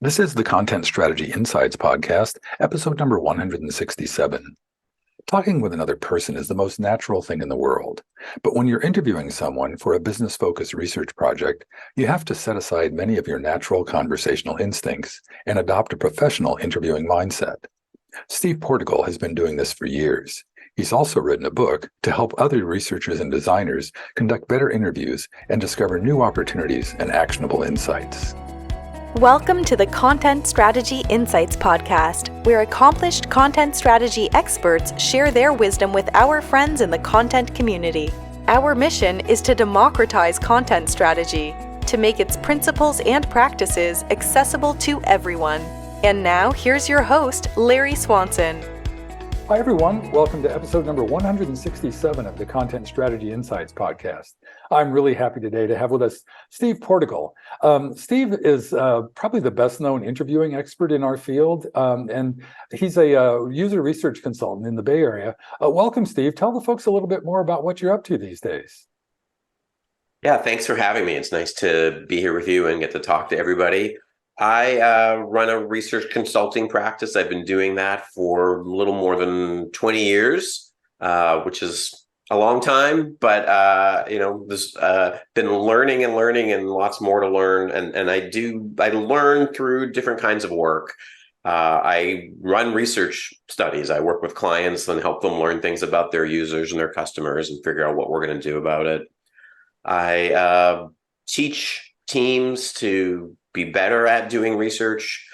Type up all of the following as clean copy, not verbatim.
This is the Content Strategy Insights podcast, episode number 167. Talking with another person is the most natural thing in the world. But when you're interviewing someone for a business-focused research project, you have to set aside many of your natural conversational instincts and adopt a professional interviewing mindset. Steve Portigal has been doing this for years. He's also written a book to help other researchers and designers conduct better interviews and discover new opportunities and actionable insights. Welcome to the Content Strategy Insights podcast, where accomplished content strategy experts share their wisdom with our friends in the content community. Our mission is to democratize content strategy, to make its principles and practices accessible to everyone. And now, here's your host, Larry Swanson. Hi, everyone. Welcome to episode number 167 of the Content Strategy Insights podcast. I'm really happy today to have with us Steve Portigal. Steve is probably the best known interviewing expert in our field, and he's a user research consultant in the Bay Area. Welcome, Steve. Tell the folks a little bit more about what you're up to these days. Yeah, thanks for having me. It's nice to be here with you and get to talk to everybody. I run a research consulting practice. I've been doing that for a little more than 20 years, which is a long time, but this been learning and lots more to learn. And I learn through different kinds of work. I run research studies. I work with clients and help them learn things about their users and their customers and figure out what we're going to do about it. I teach teams to be better at doing research,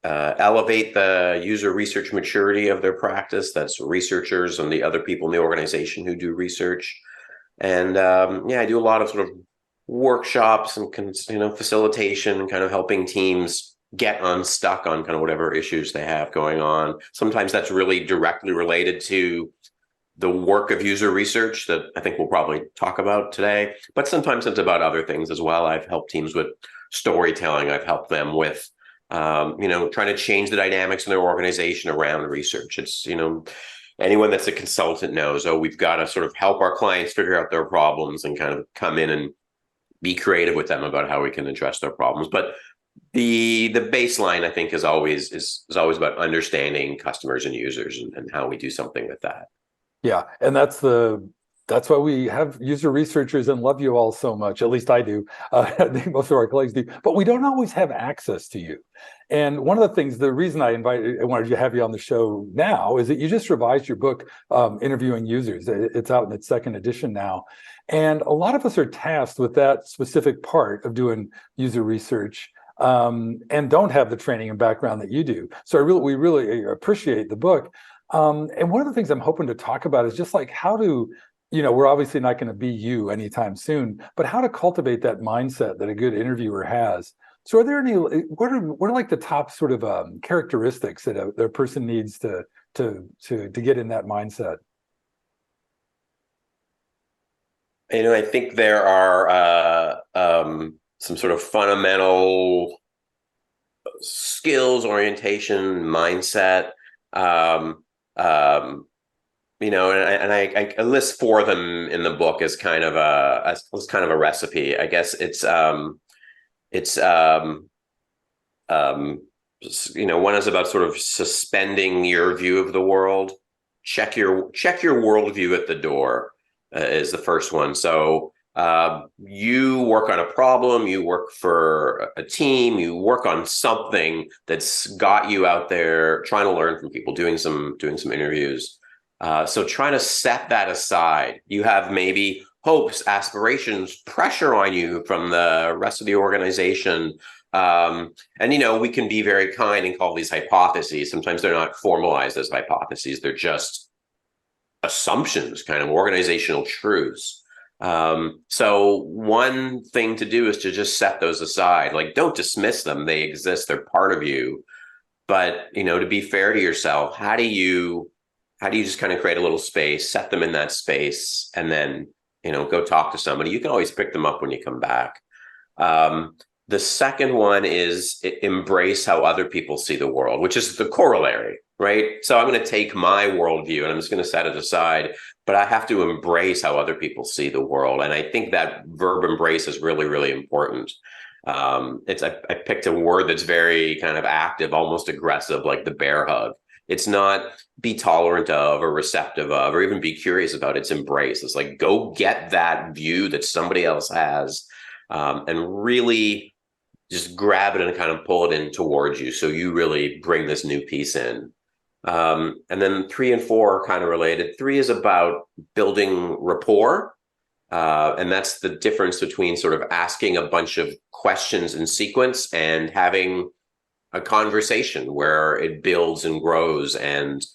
elevate the user research maturity of their practice. That's researchers and the other people in the organization who do research. And I do a lot of sort of workshops and facilitation, kind of helping teams get unstuck on kind of whatever issues they have going on. Sometimes that's really directly related to the work of user research that I think we'll probably talk about today, but sometimes it's about other things as well. I've helped teams with storytelling. I've helped them with, trying to change the dynamics in their organization around research. It's, anyone that's a consultant knows, we've got to sort of help our clients figure out their problems and kind of come in and be creative with them about how we can address their problems. But the baseline, I think, is always about understanding customers and users and how we do something with that. Yeah, and that's why we have user researchers and love you all so much. At least I do. I think most of our colleagues do. But we don't always have access to you. And one of the things, the reason I wanted to have you on the show now is that you just revised your book, Interviewing Users. It's out in its second edition now. And a lot of us are tasked with that specific part of doing user research and don't have the training and background that you do. So we really appreciate the book. And one of the things I'm hoping to talk about is just like how to, we're obviously not going to be you anytime soon, but how to cultivate that mindset that a good interviewer has. So are there any, what are like the top sort of characteristics that a person needs to get in that mindset? I think there are some sort of fundamental skills, orientation, mindset. I list four of them in the book as kind of a recipe. I guess one is about sort of suspending your view of the world. Check your worldview at the door is the first one. So you work on a problem, you work for a team, you work on something that's got you out there trying to learn from people, doing some interviews. So trying to set that aside. You have maybe hopes, aspirations, pressure on you from the rest of the organization. We can be very kind and call these hypotheses. Sometimes they're not formalized as hypotheses. They're just assumptions, kind of organizational truths. So one thing to do is to just set those aside. Like, don't dismiss them. They exist. They're part of you. But, to be fair to yourself, how do you just kind of create a little space, set them in that space, and then, go talk to somebody? You can always pick them up when you come back. The second one is embrace how other people see the world, which is the corollary, right? So I'm going to take my worldview and I'm just going to set it aside, but I have to embrace how other people see the world. And I think that verb embrace is really, really important. I picked a word that's very kind of active, almost aggressive, like the bear hug. It's not be tolerant of or receptive of or even be curious about. It's embrace. It's like go get that view that somebody else has, and really just grab it and kind of pull it in towards you. So you really bring this new piece in. And then 3 and 4 are kind of related. 3 is about building rapport. And that's the difference between sort of asking a bunch of questions in sequence and having a conversation where it builds and grows, and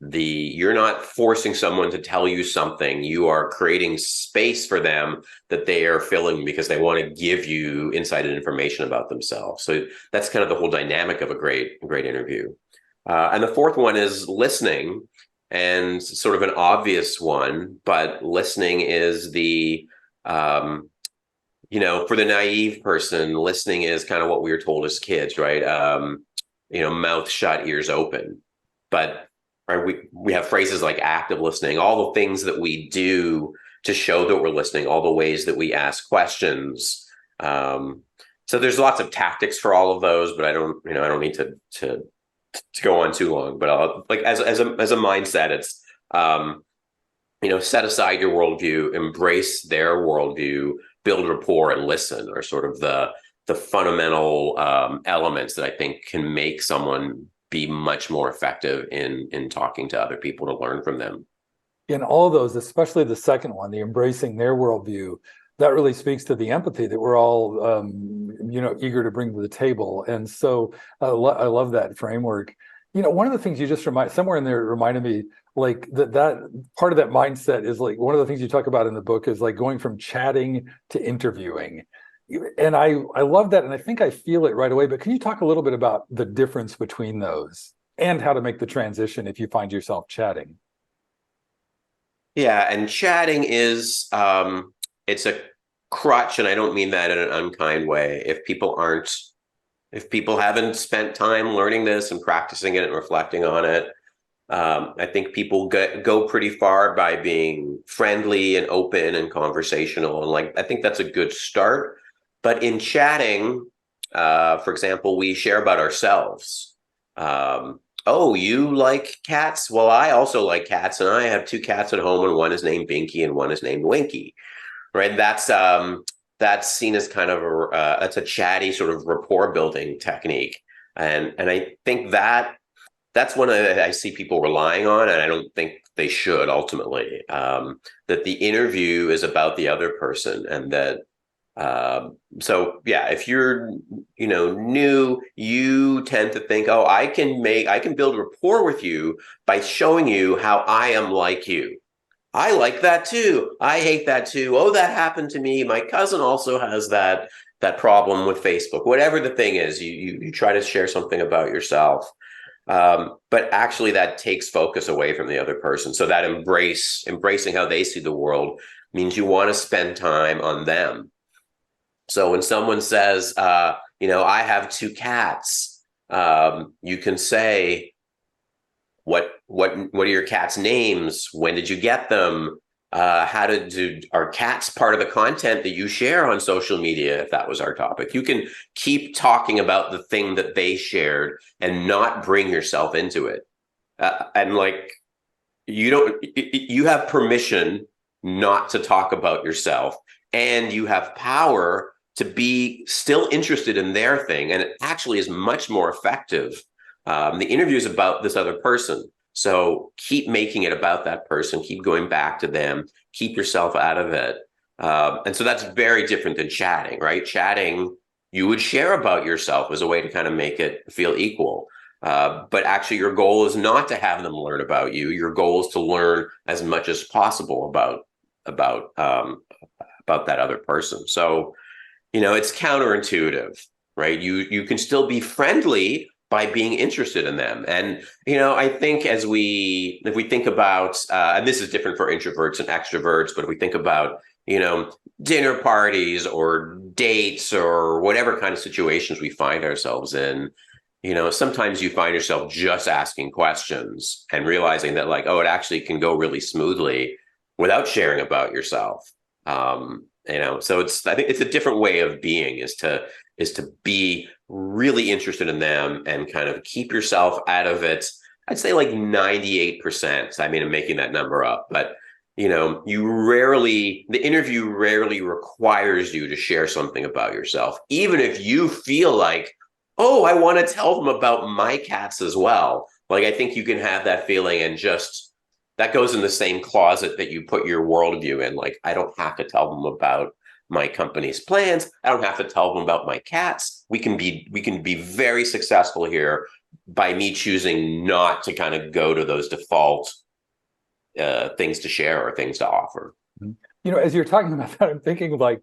you're not forcing someone to tell you something. You are creating space for them that they are filling because they want to give you insight and information about themselves. So that's kind of the whole dynamic of a great interview. And the 4th one is listening, and sort of an obvious one, but listening is for the naive person, listening is kind of what we were told as kids, right? Mouth shut, ears open. But right, we have phrases like active listening, all the things that we do to show that we're listening, all the ways that we ask questions. So there's lots of tactics for all of those, but I don't need to go on too long. But I'll, like as a mindset, it's set aside your worldview, embrace their worldview, build rapport, and listen are sort of the fundamental elements that I think can make someone be much more effective in talking to other people to learn from them. In all of those, especially the second one, the embracing their worldview, that really speaks to the empathy that we're all, eager to bring to the table. And so I love that framework. One of the things you just somewhere in there reminded me, like that part of that mindset is like one of the things you talk about in the book is like going from chatting to interviewing. And I love that. And I think I feel it right away, but can you talk a little bit about the difference between those and how to make the transition if you find yourself chatting? Yeah, and chatting is it's a crutch, and I don't mean that in an unkind way. If people haven't spent time learning this and practicing it and reflecting on it, I think people go pretty far by being friendly and open and conversational, and I think that's a good start. But in chatting, for example, we share about ourselves. Oh, you like cats? Well, I also like cats, and I have 2 cats at home, and one is named Binky and one is named Winky. Right? That's seen as kind of that's a chatty sort of rapport building technique, and I think that's one I see people relying on, and I don't think they should ultimately. That the interview is about the other person, and that so yeah, if you're new, you tend to think, oh, I can build rapport with you by showing you how I am like you. I like that too. I hate that too. Oh, that happened to me. My cousin also has that problem with Facebook. Whatever the thing is, you try to share something about yourself. But actually that takes focus away from the other person. So that embracing how they see the world means you want to spend time on them. So when someone says, I have 2 cats, you can say, what are your cats' names? When did you get them? Are cats part of the content that you share on social media? If that was our topic, you can keep talking about the thing that they shared and not bring yourself into it. You have permission not to talk about yourself, and you have power to be still interested in their thing. And it actually is much more effective. The interview is about this other person. So keep making it about that person, keep going back to them, keep yourself out of it. And so that's very different than chatting, right? Chatting, you would share about yourself as a way to kind of make it feel equal. But actually your goal is not to have them learn about you. Your goal is to learn as much as possible about that other person. So, it's counterintuitive, right? You can still be friendly by being interested in them. And, I think if we think about, and this is different for introverts and extroverts, but if we think about, dinner parties or dates or whatever kind of situations we find ourselves in, sometimes you find yourself just asking questions and realizing that it actually can go really smoothly without sharing about yourself. So I think it's a different way of being, is to is to be really interested in them and kind of keep yourself out of it. I'd say like 98%. I mean, I'm making that number up, but the interview rarely requires you to share something about yourself, even if you feel like, oh, I want to tell them about my cats as well. Like, I think you can have that feeling, and just that goes in the same closet that you put your worldview in. Like, I don't have to tell them about my company's plans. I don't have to tell them about my cats. We can be very successful here by me choosing not to kind of go to those default things to share or things to offer. As you're talking about that, I'm thinking like,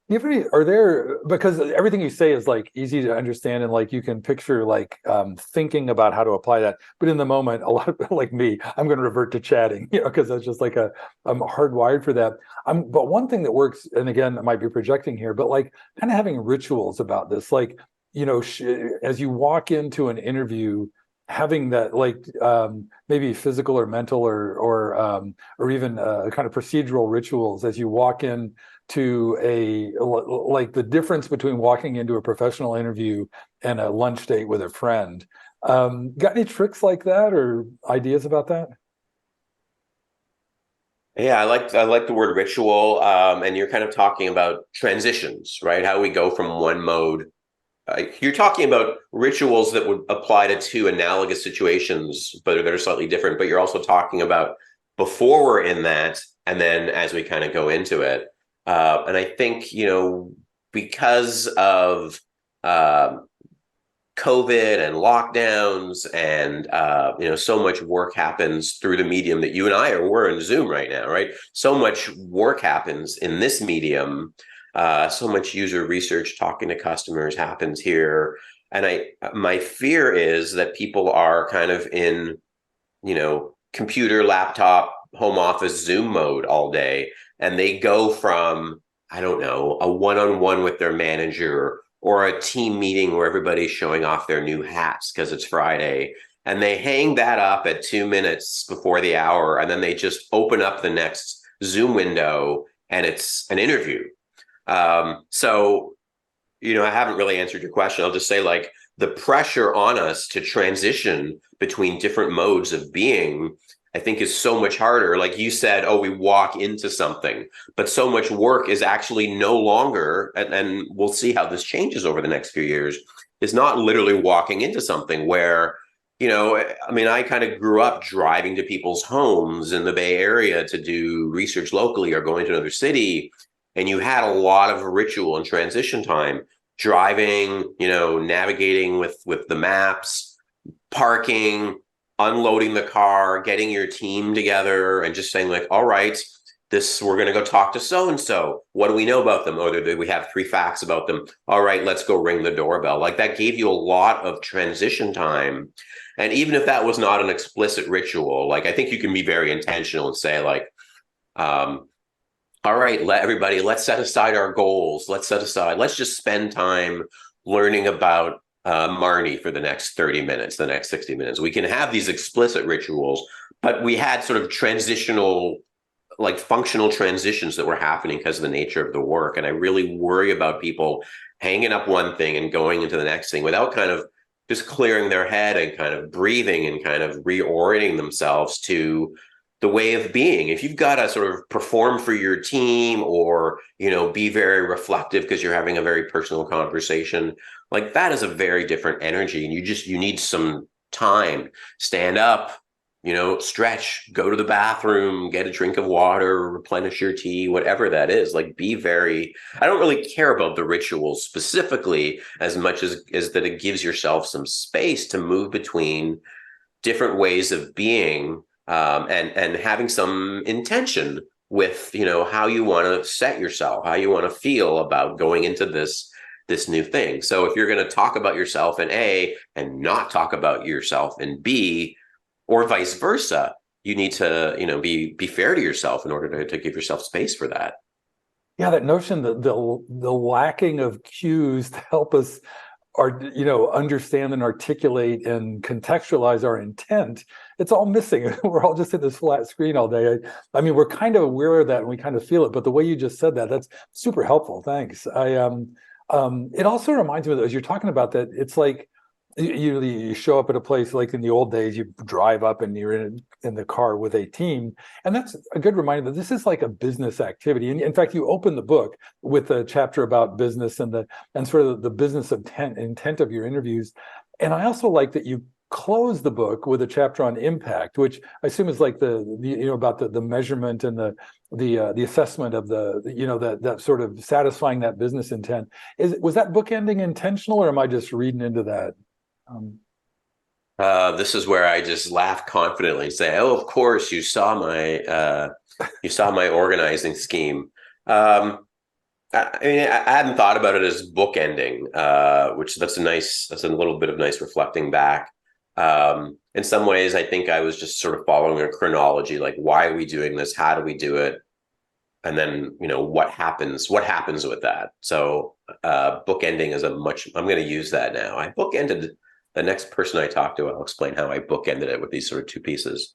because everything you say is like easy to understand, and like you can picture like thinking about how to apply that. But in the moment, a lot of like me, I'm going to revert to chatting, because that's just like I'm hardwired for that. But one thing that works, and again, I might be projecting here, but like kind of having rituals about this, like, as you walk into an interview, having that like maybe physical or mental or even kind of procedural rituals as you walk in to like the difference between walking into a professional interview and a lunch date with a friend. Got any tricks like that or ideas about that? Yeah, I like the word ritual, and you're kind of talking about transitions, right? How we go from one mode. You're talking about rituals that would apply to two analogous situations, but that are slightly different. But you're also talking about before we're in that, and then as we kind of go into it. And I think, because of COVID and lockdowns and, so much work happens through the medium that you and we're in Zoom right now, right? So much work happens in this medium. So much user research, talking to customers happens here. And my fear is that people are kind of in, computer, laptop, home office, Zoom mode all day. And they go from, I don't know, a one-on-one with their manager or a team meeting where everybody's showing off their new hats because it's Friday. And they hang that up at 2 minutes before the hour. And then they just open up the next Zoom window and it's an interview. So, I haven't really answered your question. I'll just say, like, the pressure on us to transition between different modes of being, I think, is so much harder. Like you said, we walk into something, but so much work is actually no longer, and we'll see how this changes over the next few years, is not literally walking into something where, I kind of grew up driving to people's homes in the Bay Area to do research locally or going to another city. And you had a lot of ritual and transition time, driving, navigating with the maps, parking, unloading the car, getting your team together, and just saying like, all right, we're going to go talk to so-and-so. What do we know about them? Or do we have 3 facts about them? All right, let's go ring the doorbell. Like, that gave you a lot of transition time. And even if that was not an explicit ritual, like, I think you can be very intentional and say like, all right, let's set aside our goals. Let's just spend time learning about Marnie for the next 30 minutes, the next 60 minutes. We can have these explicit rituals, but we had sort of transitional, like functional transitions that were happening because of the nature of the work. And I really worry about people hanging up one thing and going into the next thing without kind of just clearing their head and kind of breathing and kind of reorienting themselves to the way of being. If you've got to sort of perform for your team or, be very reflective because you're having a very personal conversation, like, that is a very different energy. And you need some time, stand up, stretch, go to the bathroom, get a drink of water, replenish your tea, whatever that is. Like, I don't really care about the rituals specifically as much as that it gives yourself some space to move between different ways of being, and having some intention with, how you want to set yourself, how you want to feel about going into this new thing. So if you're going to talk about yourself in A and not talk about yourself in B, or vice versa, you need to, be fair to yourself in order to give yourself space for that. Yeah, that notion that the lacking of cues to help us understand and articulate and contextualize our intent, it's all missing. We're all just in this flat screen all day. I mean, we're kind of aware of that and we kind of feel it, but the way you just said that, that's super helpful. Thanks. It also reminds me, as you're talking about that, it's like you show up at a place like in the old days, you drive up and you're in the car with a team. And that's a good reminder that this is like a business activity. And in fact, you open the book with a chapter about business and sort of the business intent of your interviews. And I also like that you close the book with a chapter on impact, which I assume is like the about the measurement and the assessment of that sort of satisfying that business intent. Was that book ending intentional, or am I just reading into that? This is where I just laugh confidently and say, "Oh, of course, you saw my organizing scheme." I mean, I hadn't thought about it as bookending, which that's a little bit of nice reflecting back. In some ways, I think I was just sort of following a chronology, like why are we doing this? How do we do it? And then, what happens with that? So bookending is I'm going to use that now. I bookended the next person I talk to. I'll explain how I bookended it with these sort of two pieces.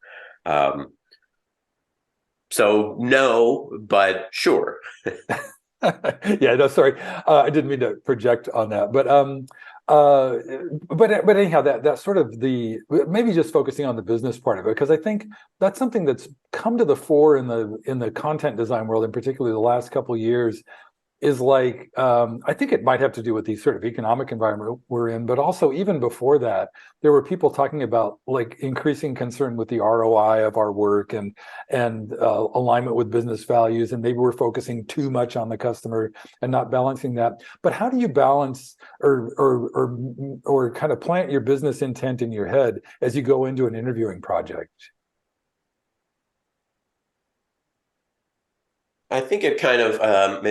So no, but sure. Yeah, no, sorry. I didn't mean to project on that, but anyhow, that sort of maybe just focusing on the business part of it, because I think that's something that's come to the fore in the content design world, in particular the last couple of years, is like I think it might have to do with the sort of economic environment we're in, but also even before that, there were people talking about like increasing concern with the ROI of our work and alignment with business values, and maybe we're focusing too much on the customer and not balancing that. But how do you balance or kind of plant your business intent in your head as you go into an interviewing project? I think it kind of,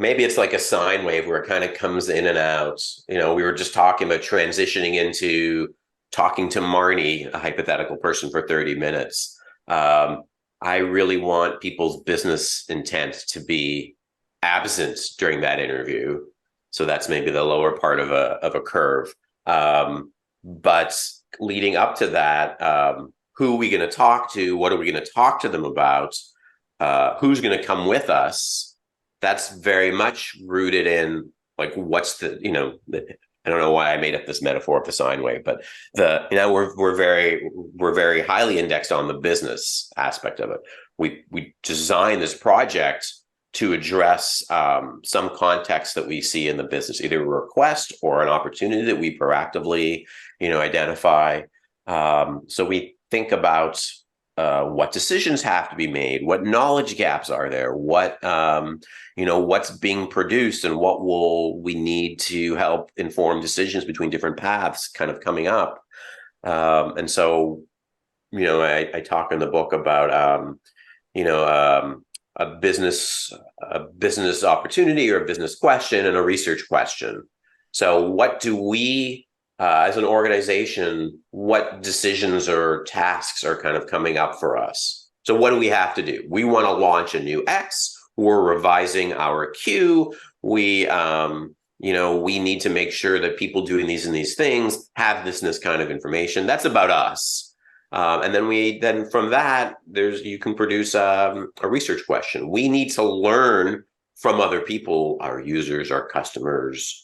maybe it's like a sine wave where it kind of comes in and out. We were just talking about transitioning into talking to Marnie, a hypothetical person, for 30 minutes. I really want people's business intent to be absent during that interview. So that's maybe the lower part of a curve. But leading up to that, who are we going to talk to? What are we going to talk to them about? Who's going to come with us? That's very much rooted in like what's I don't know why I made up this metaphor of the sine wave, but we're very highly indexed on the business aspect of it. We designed this project to address some context that we see in the business, either a request or an opportunity that we proactively identify. So we think about what decisions have to be made, what knowledge gaps are there, what's being produced, and what will we need to help inform decisions between different paths kind of coming up. And so, I talk in the book about, a business opportunity or a business question and a research question. So what do we, as an organization, what decisions or tasks are kind of coming up for us? So what do we have to do? We want to launch a new X. We're revising our Q. We need to make sure that people doing these and these things have this kind of information. That's about us. And then from that, you can produce a research question. We need to learn from other people, our users, our customers,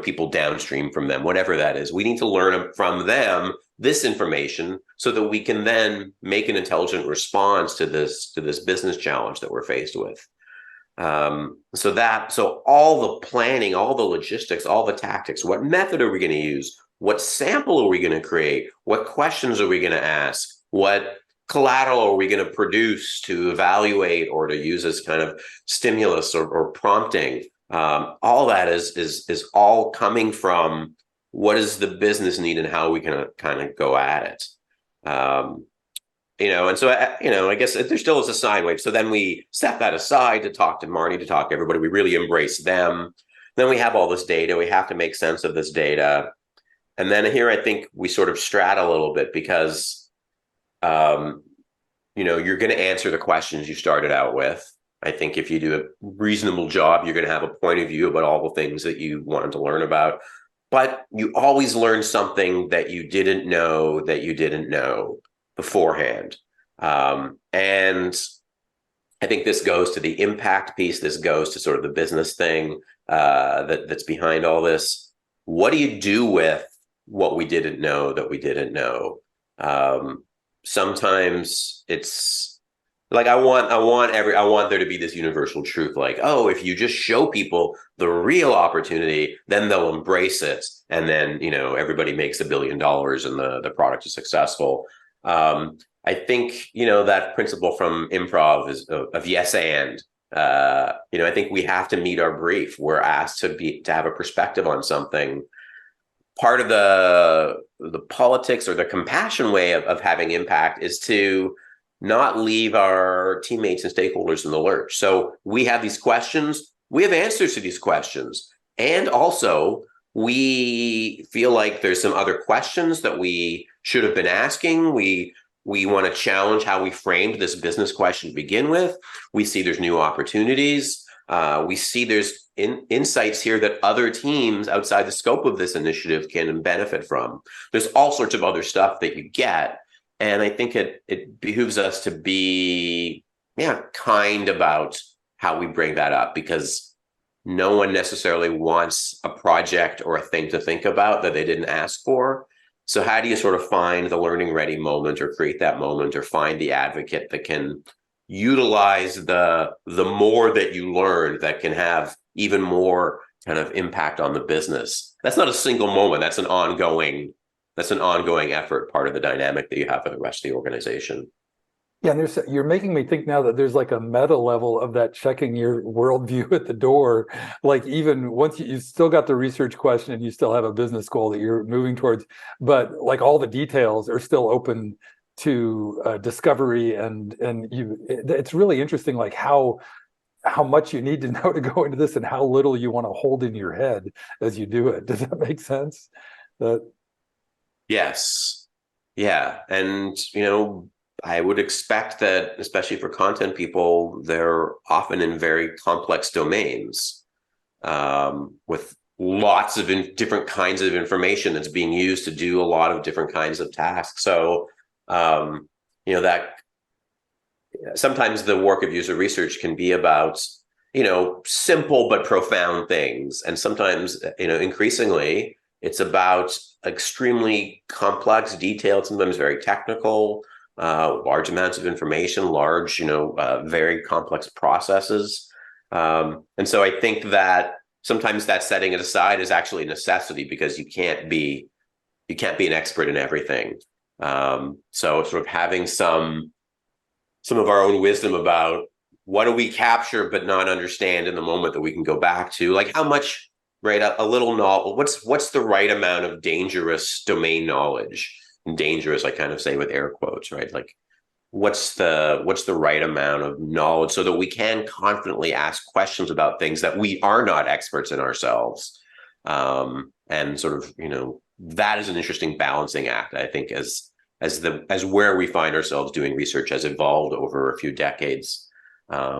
people downstream from them, whatever that is. We need to learn from them this information so that we can then make an intelligent response to this business challenge that we're faced with. So all the planning, all the logistics, all the tactics, what method are we going to use? What sample are we going to create? What questions are we going to ask? What collateral are we going to produce to evaluate or to use as kind of stimulus or prompting? All that is all coming from what does the business need and how we can kind of go at it. And so, I guess there still is a sine wave. So then we set that aside to talk to Marnie, to talk to everybody. We really embrace them. Then we have all this data. We have to make sense of this data. And then here, I think we sort of strata a little bit because, you're going to answer the questions you started out with. I think if you do a reasonable job, you're going to have a point of view about all the things that you wanted to learn about. But you always learn something that you didn't know beforehand. And I think this goes to the impact piece. This goes to sort of the business thing. that's behind all this. What do you do with what we didn't know that we didn't know? Sometimes it's like I want there to be this universal truth, like, oh, if you just show people the real opportunity, then they'll embrace it, and then everybody makes $1 billion and the product is successful. I think that principle from improv is of yes and. I think we have to meet our brief. We're asked to have a perspective on something. Part of the politics or the compassion way of having impact is to not leave our teammates and stakeholders in the lurch. So we have these questions, we have answers to these questions. And also we feel like there's some other questions that we should have been asking. We want to challenge how we framed this business question to begin with. We see there's new opportunities. We see there's insights here that other teams outside the scope of this initiative can benefit from. There's all sorts of other stuff that you get. And I think it behooves us to be kind about how we bring that up, because no one necessarily wants a project or a thing to think about that they didn't ask for. So how do you sort of find the learning ready moment or create that moment or find the advocate that can utilize the more that you learned that can have even more kind of impact on the business? That's not a single moment. That's an ongoing effort, part of the dynamic that you have for the rest of the organization. Yeah, and you're making me think now that there's like a meta level of that, checking your worldview at the door. Like, even once you've still got the research question and you still have a business goal that you're moving towards, but like all the details are still open to discovery, and it's really interesting, like how much you need to know to go into this and how little you want to hold in your head as you do it. Does that make sense? Yes. Yeah. And, I would expect that, especially for content people, they're often in very complex domains with lots of different kinds of information that's being used to do a lot of different kinds of tasks. So, that sometimes the work of user research can be about, simple but profound things. And sometimes, increasingly, it's about extremely complex, detailed, sometimes very technical, large amounts of information, very complex processes. And so I think that sometimes that setting it aside is actually a necessity, because you can't be an expert in everything. So sort of having some of our own wisdom about what do we capture but not understand in the moment that we can go back to, like how much, right? A little knowledge. What's the right amount of dangerous domain knowledge? And dangerous, I kind of say with air quotes, right? Like, what's the right amount of knowledge so that we can confidently ask questions about things that we are not experts in ourselves. And sort of, that is an interesting balancing act, I think, as where we find ourselves doing research has evolved over a few decades. I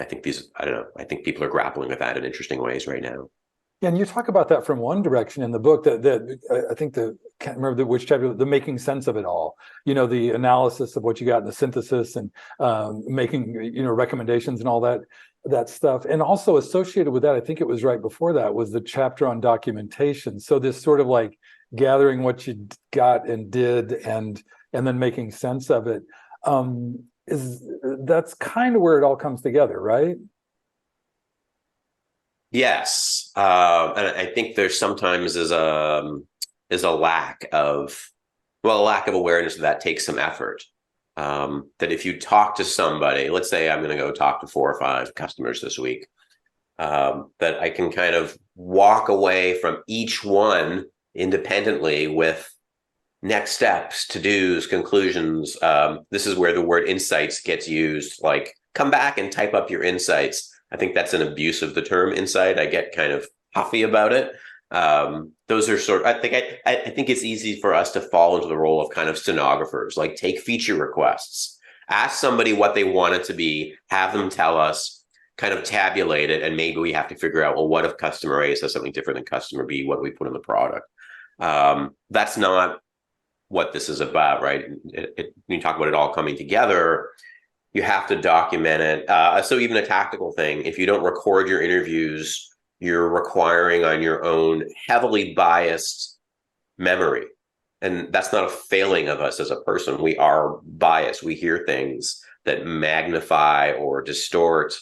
think I think people are grappling with that in interesting ways right now. Yeah, and you talk about that from one direction in the book, that I think can't remember which chapter, the making sense of it all, the analysis of what you got in the synthesis, and making, recommendations and all that stuff. And also associated with that, I think it was right before that, was the chapter on documentation. So this sort of like gathering what you got and did, and then making sense of it. That's kind of where it all comes together, right? Yes, and I think there's sometimes is a lack of awareness that takes some effort. That if you talk to somebody, let's say I'm going to go talk to 4 or 5 customers this week, that I can kind of walk away from each one independently with next steps, to-dos, conclusions. This is where the word insights gets used. Like, come back and type up your insights. I think that's an abuse of the term insight. I get kind of huffy about it. Those are I think it's easy for us to fall into the role of kind of stenographers, like take feature requests, ask somebody what they want it to be, have them tell us, kind of tabulate it, and maybe we have to figure out, well, what if customer A says something different than customer B? What do we put in the product? That's not what this is about, right? When you talk about it all coming together, you have to document it. So even a tactical thing, if you don't record your interviews you're requiring on your own heavily biased memory. And that's not a failing of us as a person. We are biased. We hear things that magnify or distort.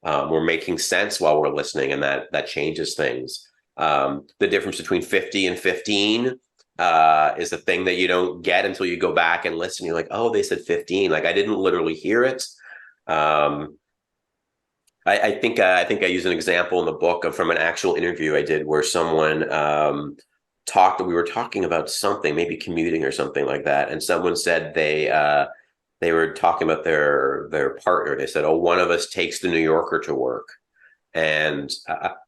We're making sense while we're listening, and that changes things. The difference between 50 and 15 is the thing that you don't get until you go back and listen. You're like, oh, they said 15. Like, I didn't literally hear it. I think I use an example in the book from an actual interview I did where someone we were talking about something, maybe commuting or something like that, and someone said they were talking about their partner. They said, oh, one of us takes the New Yorker to work. And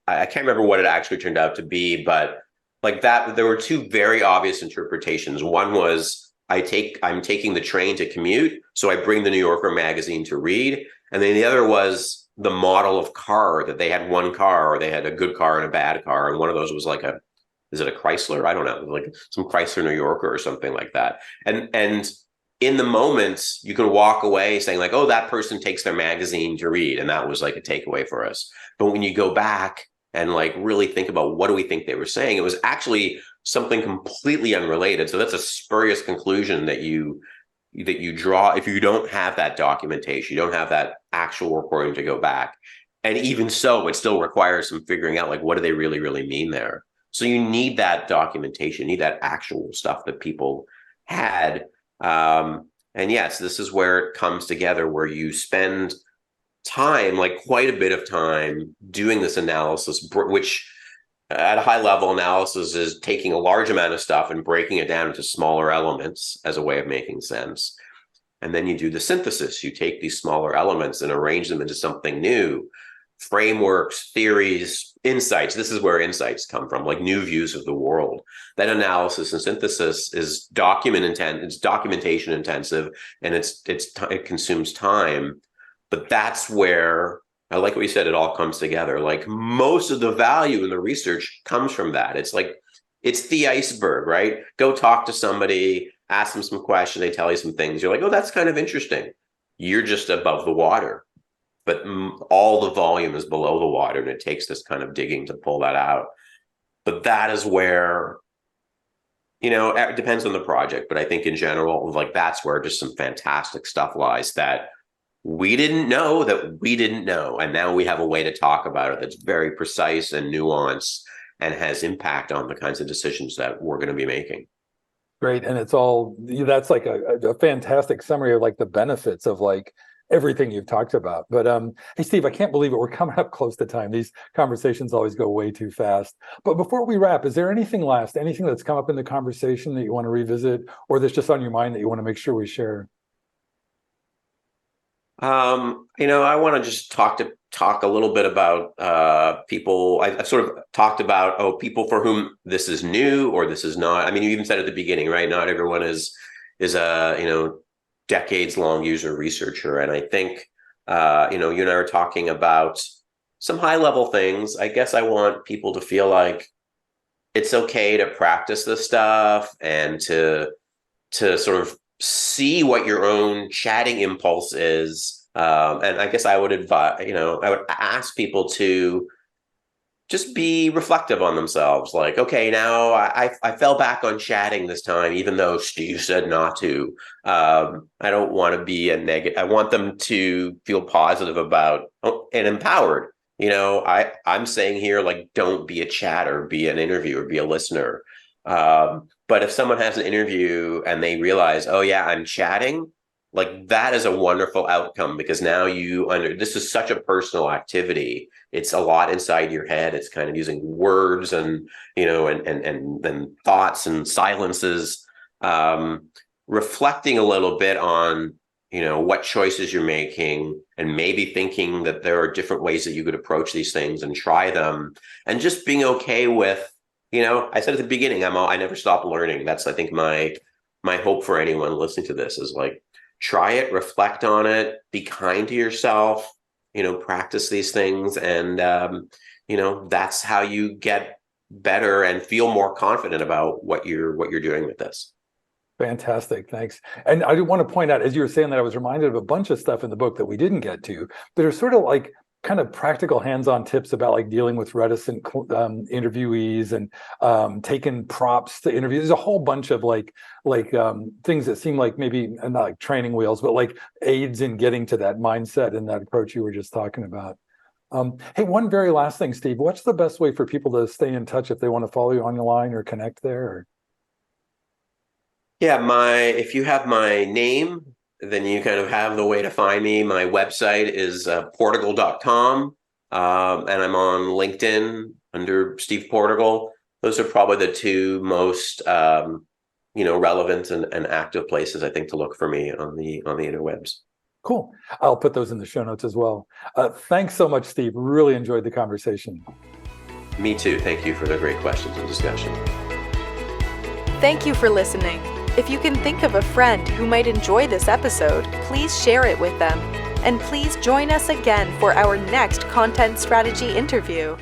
I can't remember what it actually turned out to be, but like that, there were two very obvious interpretations. One was I'm taking the train to commute, so I bring the New Yorker magazine to read. And then the other was the model of car, that they had one car, or they had a good car and a bad car. And one of those was like is it a Chrysler? I don't know, like some Chrysler New Yorker or something like that. And in the moment, you can walk away saying like, oh, that person takes their magazine to read. And that was like a takeaway for us. But when you go back and like really think about what do we think they were saying, it was actually something completely unrelated. So that's a spurious conclusion that you draw if you don't have that documentation, you don't have that actual recording to go back. And even so, it still requires some figuring out like, what do they really, really mean there? So you need that documentation, you need that actual stuff that people had. And yes, this is where it comes together, where you spend time, like quite a bit of time, doing this analysis, which at a high level analysis is taking a large amount of stuff and breaking it down into smaller elements as a way of making sense. And then you do the synthesis. You take these smaller elements and arrange them into something new. Frameworks, theories, insights. This is where insights come from, like new views of the world. That analysis and synthesis is it's documentation intensive, and it consumes time. But that's where, I like what you said, it all comes together. Like most of the value in the research comes from that. It's like, it's the iceberg, right? Go talk to somebody, ask them some questions, they tell you some things. You're like, oh, that's kind of interesting. You're just above the water. But all the volume is below the water, and it takes this kind of digging to pull that out. But that is where, it depends on the project, but I think in general, like that's where just some fantastic stuff lies that we didn't know that we didn't know. And now we have a way to talk about it that's very precise and nuanced and has impact on the kinds of decisions that we're going to be making. Great. And that's like a fantastic summary of like the benefits of like everything you've talked about. But hey, Steve, I can't believe it. We're coming up close to time. These conversations always go way too fast. But before we wrap, is there anything that's come up in the conversation that you want to revisit, or that's just on your mind that you want to make sure we share? I want to just talk a little bit about people. I've sort of talked about people for whom this is new or this is not. I mean, you even said at the beginning, right? Not everyone is a decades long user researcher, and I think you and I are talking about some high level things. I guess I want people to feel like it's okay to practice this stuff and to sort of see what your own chatting impulse is. And I guess I would advise, I would ask people to just be reflective on themselves. Like, okay, now I fell back on chatting this time, even though Steve said not to. I don't want to be a negative. I want them to feel positive about and empowered. I'm saying here, like, don't be a chatter, be an interviewer, be a listener. But if someone has an interview and they realize, oh yeah, I'm chatting, like that is a wonderful outcome, because now this is such a personal activity. It's a lot inside your head. It's kind of using words and, and thoughts and silences, reflecting a little bit on, what choices you're making, and maybe thinking that there are different ways that you could approach these things and try them, and just being okay with, I said at the beginning, I never stop learning. That's, I think, my hope for anyone listening to this is like, try it, reflect on it, be kind to yourself, practice these things. And, that's how you get better and feel more confident about what you're doing with this. Fantastic. Thanks. And I do want to point out, as you were saying that, I was reminded of a bunch of stuff in the book that we didn't get to that are sort of like kind of practical hands-on tips about like dealing with reticent interviewees and taking props to interview. There's a whole bunch of like things that seem like maybe not like training wheels, but like aids in getting to that mindset and that approach you were just talking about. Hey, one very last thing, Steve, what's the best way for people to stay in touch if they want to follow you online or connect there? Or... Yeah, if you have my name, then you kind of have the way to find me. My website is portigal.com, and I'm on LinkedIn under Steve Portigal. Those are probably the two most relevant and active places, I think, to look for me on the interwebs. Cool. I'll put those in the show notes as well. Thanks so much, Steve. Really enjoyed the conversation. Me too. Thank you for the great questions and discussion. Thank you for listening. If you can think of a friend who might enjoy this episode, please share it with them. And please join us again for our next content strategy interview.